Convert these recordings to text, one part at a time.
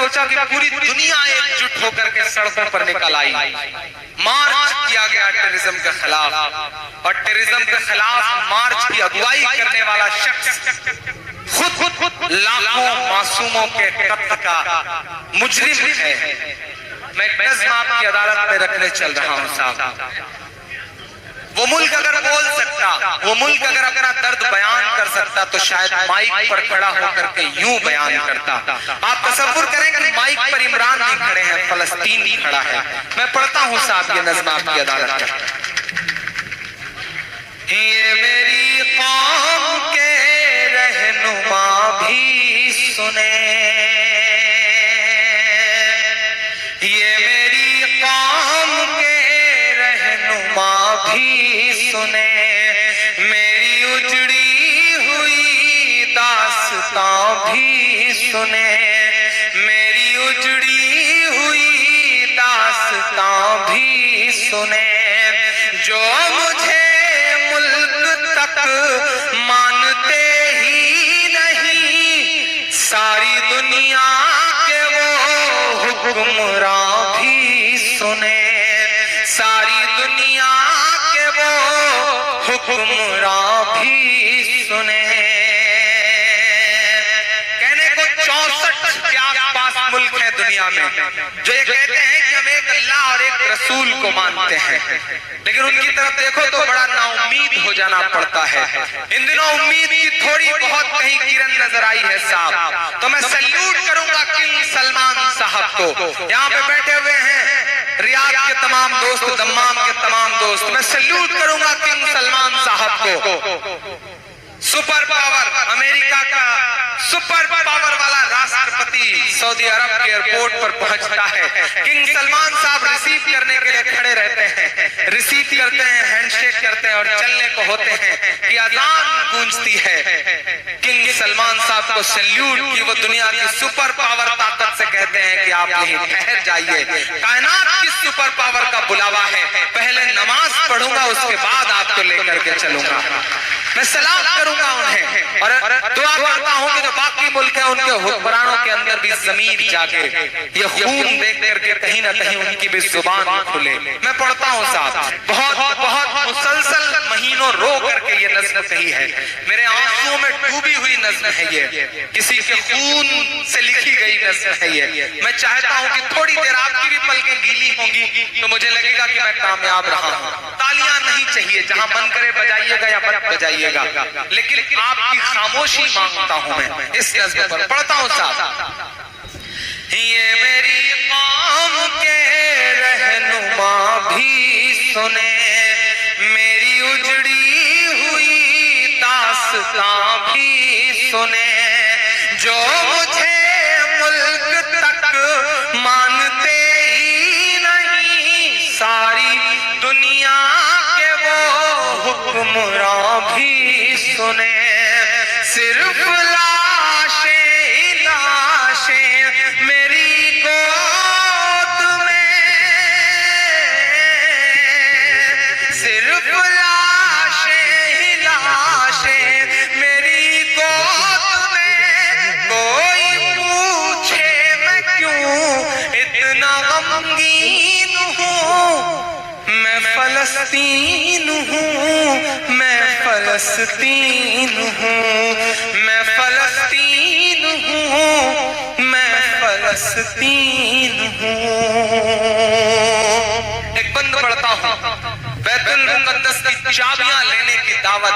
सोचा कि पूरी दुनिया एकजुट होकर के सड़कों पर निकल आई, मार्च किया गया टेररिज्म के खिलाफ। और टेररिज्म के खिलाफ मार्च की अगुवाई करने वाला शख्स खुद लाखों मासूमों के कत्ल का मुजरिम है। मैं नज़्म आपकी अदालत में रखने चल रहा हूं साहब। वो मुल्क अगर बोल सकता, वो मुल्क अगर अपना दर्द बयान कर सकता तो शायद माइक पर खड़ा होकर के यूं बयान करता। आप तसव्वुर करें कि माइक पर इमरान नहीं खड़े हैं, फलस्तीन भी खड़ा है। मैं पढ़ता हूं साहब ये नज़्म आपकी अदालत में। ये मेरी कौम के रहनुमा भी सुने, ये मेरी कौम के रहनुमा भी सुने, मेरी उजड़ी हुई दास्तां भी सुने, मेरी उजड़ी हुई दास्तां भी सुने। जो मुझे मुल्क तक मानते ही नहीं, सारी दुनिया के वो हुक्मरान भी सुने, सारी दुनिया के वो हुक्मरान भी सुने। कहने को 64 के आसपास मुल्क है दुनिया में जो ये कहते हैं कि हम एक अल्लाह और एक रसूल को मानते हैं, लेकिन उनकी तरफ देखो तो बड़ा नाउम्मीद हो जाना पड़ता है। इन दिनों उम्मीद की थोड़ी बहुत कहीं किरण नजर आई है साहब। तो मैं सैल्यूट करूंगा किंग सलमान साहब को। यहाँ पे बैठे हुए हैं रियाद के तमाम दोस्त, दम्माम के तमाम दोस्त, मैं सैल्यूट करूंगा किंग सलमान साहब को। सुपर पावर, अमेरिका का सुपर पावर वाला राष्ट्रपति सऊदी अरब के एयरपोर्ट पर पहुंचता है। किंग सलमान साहब रिसीव करने के लिए खड़े रहते हैं, रिसीव करते हैं, हैंडशेक करते हैं और चलने को होते हैं कि अजान गूंजती है। किंग सलमान साहब को सैल्यूट कि वो दुनिया की सुपर पावर ताकत से कहते हैं कि आप यहीं ठहर जाइए, कायनात की सुपर पावर का बुलावा है, पहले नमाज पढ़ूंगा उसके बाद आपको लेकर के चलूंगा। मैं सलाम करूंगा उन्हें और दुआ करता हूं कि जो बाकी मुल्क है उनके हुक्मरानों के अंदर भी ज़मीर जागे, ये खून देख करके कहीं ना कहीं उनकी भी जुबान खुले। मैं पढ़ता हूं साहब, बहुत बहुत मुसलसल महीनों रो करके ये नज़्म कही है, मेरे आंसुओं में डूबी हुई नज़्म है ये, किसी के खून से लिखी गई नज़्म है ये। मैं चाहता हूं कि थोड़ी देर आपकी भी पलकें गीली होंगी तो मुझे लगेगा कि मैं कामयाब रहा हूं। तालियां नहीं चाहिए, जहां मन करे बजाइएगा या मत बजाइएगा, लेकिन आपकी खामोशी मांगता हूं मैं इस नज़्म पर। पढ़ता हूं साहब। ये मेरी कौम के रहनुमा भी सुने, मेरी उजड़ी हुई दास्तां भी सुने, जो मुझे मुल्क तक मानते ही नहीं, सारी दुनिया के वो हुक्मरान भी सुने। सिर्फ लाशें लाशें मेरी गोद में, सिर्फ लाशें लाशें मेरी गोद में, कोई पूछे मैं क्यों इतना गमगीन हूँ, मैं फलस्तीन हूँ, मैं फलस्तीन हूँ, मैं फलस्तीन हूँ, मैं फलस्तीन हूँ। एक बंद पढ़ता हूँ, बैतुल मुक़द्दस की चाबियां लेने की दावत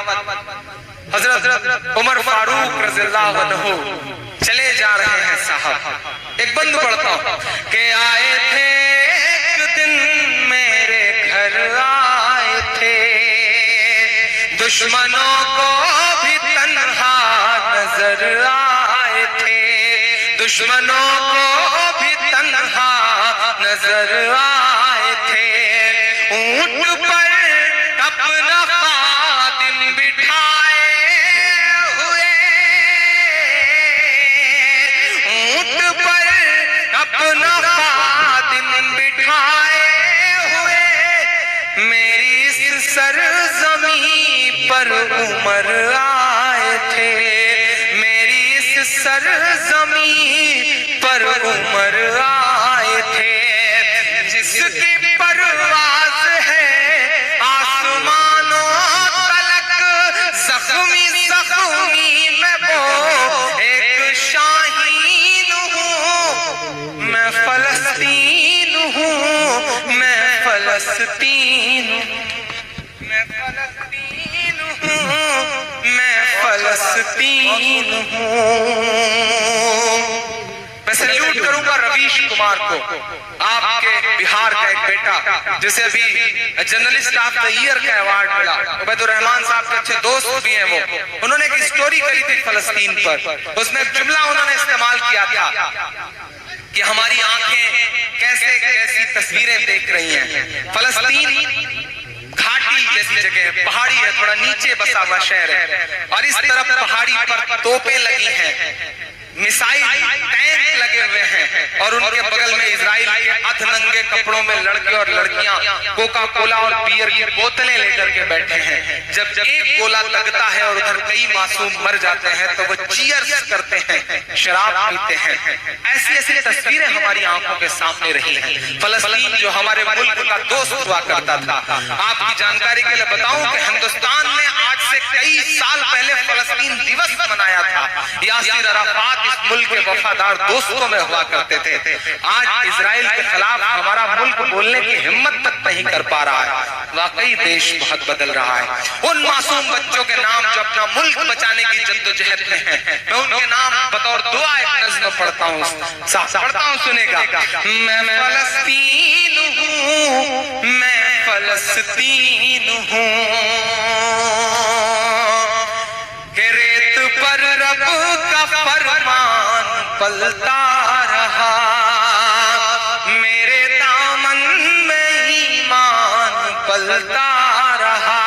हजरत उमर फारूक रज़ियल्लाहु अन्हु चले जा रहे हैं साहब। एक बंद पढ़ता हूँ कि आए थे एक दिन मेरे घर आए थे, दुश्मनों को भी तन्हा नजर आए थे, दुश्मनों को भी तन्हा नजर आए थे। ऊंट पर अपना खादिम बिठाए हुए, ऊंट पर अपना खादिम बिठाए हुए, मेरी इस सरज़मीं पर उमर आए थे, मेरी इस सरज़मीं पर उमर फलस्तीन, मैं फलस्तीन हूँ, मैं फलस्तीन हूँ। मैं सैल्यूट करूंगा रवीश कुमार को, आपके बिहार का एक बेटा, जिसे अभी जर्नलिस्ट ऑफ द ईयर का अवार्ड मिला। उबैदुर रहमान साहब के अच्छे दोस्त भी हैं वो। उन्होंने एक स्टोरी करी थी फलस्तीन पर, उसमें एक जुमला उन्होंने इस्तेमाल किया था कि हमारी आंखें कैसे कैसी तस्वीरें देख रही हैं। फलस्तीन घाटी जैसी जगह है, पहाड़ी है, थोड़ा नीचे बसा हुआ शहर है, और इस तरफ पहाड़ी पर तोपें लगी हैं, मिसाइल टैंक लगे हुए हैं, और उनके बगल में इजराइल के अधनंगे कपड़ों में लड़के और लड़कियां कोका कोला और बियर की बोतलें लेकर के बैठे हैं। जब एक गोला लगता है और उधर कई मासूम मर जाते हैं तो वो चीयर्स करते हैं, शराब पीते हैं। ऐसी ऐसी तस्वीरें हमारी आंखों के सामने रही हैं। फलस्तीन जो हमारे मुल्क का दोस्त हुआ करता था, आपकी जानकारी के लिए बताऊं कि हिंदुस्तान ने आज से कई साल पहले फलस्तीन दिवस मनाया था। यासिर अराफात इस मुल्क के वफादार दोस्तों में हुआ करते थे। आज इजराइल के खिलाफ हमारा मुल्क बोलने की हिम्मत तक नहीं कर पा रहा है। वाकई देश बहुत बदल रहा है। उन मासूम बच्चों के नाम जो अपना मुल्क बचाने की जद्दोजहद में हैं, मैं उनके नाम बतौर दुआ एक नज़्म पढ़ता हूँ, सुनेगा। मैं फलस्तीन हूँ, मैं फलस्तीन हूँ, रेत पर रब का फरमान पलता रहा, मेरे दामन में ईमान पलता रहा,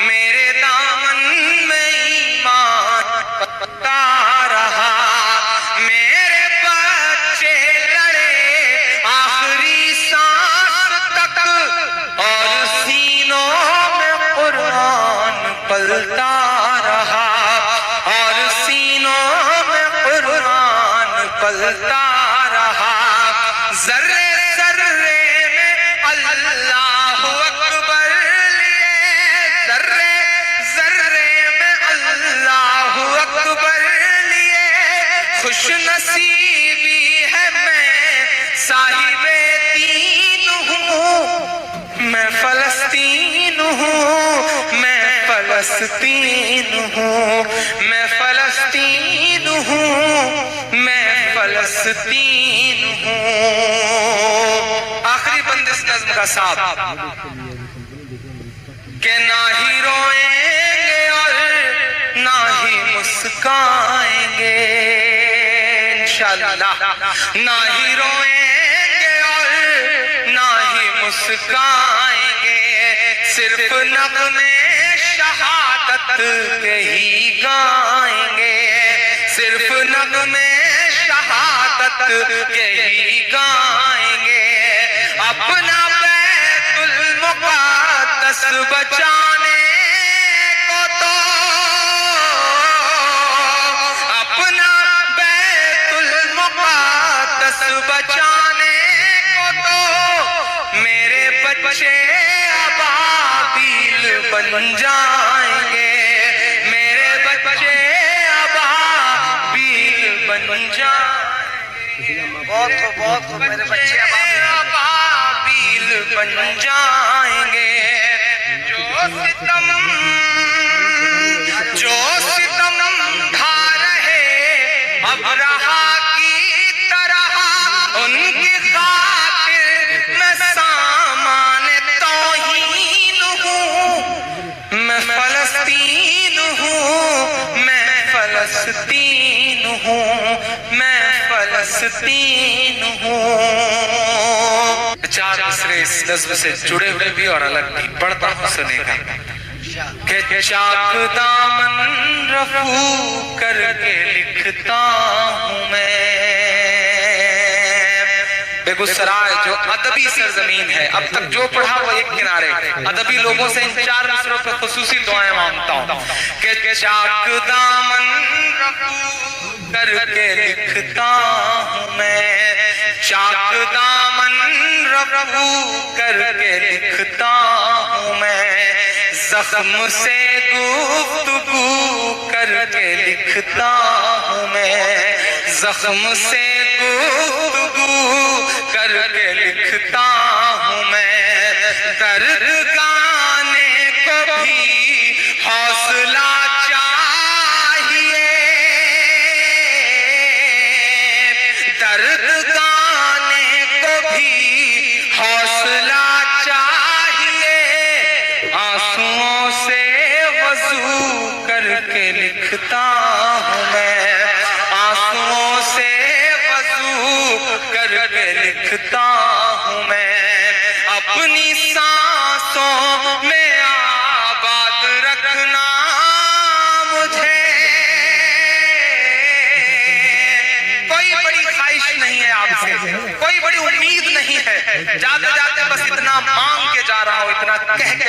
मेरे दामन में ईमान पलता रहा, मेरे बच्चे लड़े आखिरी सांस तक, और सीनों में कुरान पलता रहा, और सीनों में कुरान पलता रहा। जर्रे जर्रे में अल्लाह अकबर लिए, जर्रे जर्रे में अल्लाह अकबर लिए, खुश नसीबी है मैं साहिबे दीन हूँ, मैं फलस्तीन हूँ, मैं फलस्तीन हूँ, मैं फलस्तीन हूँ, मैं फलस्तीन हूँ। आखिरी बंद इस नज़्म का साथ के ना ही रोएंगे और ना ही मुस्काएंगे, इंशाअल्लाह ना ही रोएंगे और ना ही मुस्काएंगे, सिर्फ नग़्मे शहादत के ही गाएंगे, सिर्फ नग़्मे शहादत के ही गाएंगे। अपना बैतुल मुक़द्दस बचाने को तो, अपना बैतुल मुक़द्दस बचाने को तो मेरे बच्चे अबाबील बन जाएंगे, मेरे बच्चे अबाबील बन जाएंगे, बहुत मेरे बच्चे अबाबील बन जाएंगे। जो सितम ढा रहे अब रहा की तरह, उनकी खातिर मैं सामान तौहीन हूँ, मैं फलस्तीन हूँ, मैं फलस्तीन हूँ, मैं फलस्तीन हूँ। चार मिसरे इस नज़्म से जुड़े हुए भी और अलग भी, पढ़ता हूँ सुनेगा। के चाक दामन रफू करके लिखता हूँ मैं, बेगूसराय जो अदबी सरजमीन है, अब तक जो पढ़ा वो एक किनारे, अदबी लोगों से इन चार मिसरों पे खुसूसी दुआएं मांगता हूँ। के चाक दामन रफू करके लिखता हूँ मैं, चाक दामन रफू करके लिखता हूँ मैं, जख्म से गुफ्तगू करके लिखता हूँ मैं, जख्म से गुफ्तगू करके लिखता हूँ मैं, दर्द गाने को भी हौसला चाहिए, दर्द गाने को भी हौसला चाहिए। आंसुओं से वजू करके लिखता हूँ मैं, आंसुओं से वजू करके लिखता हूँ मैं। अपनी सांसों में आबाद रखना मुझे, कोई बड़ी ख्वाहिश नहीं है आपसे, कोई बड़ी उम्मीद नहीं है, जाते जाते बस इतना मांग के जा रहा हूँ, इतना कह के